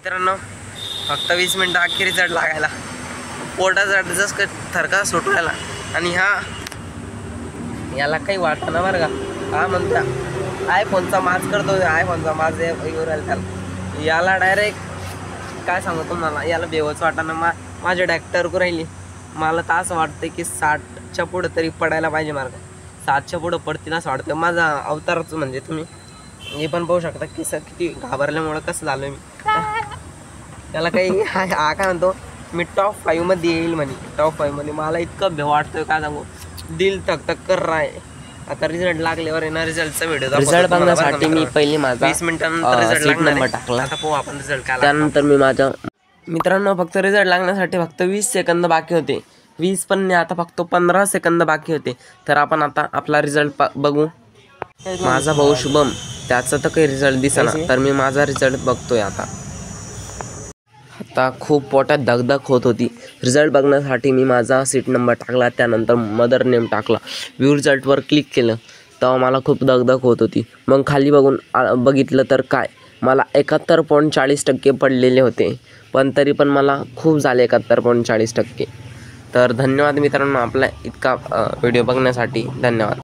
मित्रांनो फक्त 20 मिनिटं अख्खी रिझल्ट लागायला पोटाचा जसं थरका सुटलेला आणि याला काही वाटतं ना बरं का. हा म्हणता आयफोनचा माज करतो, आयफोनचा माज येऊ राहिला त्याला. याला डायरेक्ट काय सांगू तुम्हाला, याला बेवच वाटाणं. माझ्या डॅक्टर को राहिली. मला तर असं वाटतं की 60च्या पुढं तरी पडायला पाहिजे मार्ग. 7च्या पुढं पडतील असं वाटतं. माझा अवतारच म्हणजे तुम्ही हे पण पाहू शकता की किती घाबरल्यामुळं कसं झालं मी. त्याला काही हा काय म्हणतो मी टॉप 5 मध्ये येईल म्हणे. टॉप 5 मध्ये मला इतकं भेव वाटतोय काय सांगू, दिल तक तक कर रहा है. आता रिझल्ट लागल्यावर येणार रिझल्टचा व्हिडिओ बघण्यासाठी मी पहिले माझा 20 मिनिटांनंतर रिझल्ट लागणार नंबर टाकला. आता पाहू आपण रिझल्ट काय. त्यानंतर मी माझ्या मित्रांनो फक्त रिझल्ट लागण्यासाठी फक्त 20 सेकंद बाकी होते. 20 पण नाही, आता फक्त 15 सेकंद बाकी होते. तर आपण आता आपला रिझल्ट बघू. माझा भाऊ शुभम त्याचा तर काही रिझल्ट दिसेना, तर मी माझा रिझल्ट बघतोय. आता खूप पोटात धगधग होत होती. रिझल्ट बघण्यासाठी मी माझा सीट नंबर टाकला, त्यानंतर मदर नेम टाकला. व्ह्यू रिझल्टवर क्लिक केलं तेव्हा मला खूप धगधग होत होती. मग खाली बघितलं तर काय मला 71.40% पडलेले होते. पण तरी पण मला खूप झाले 71.40%. तर धन्यवाद मित्रांनो आपला इतका व्हिडिओ बघण्यासाठी. धन्यवाद.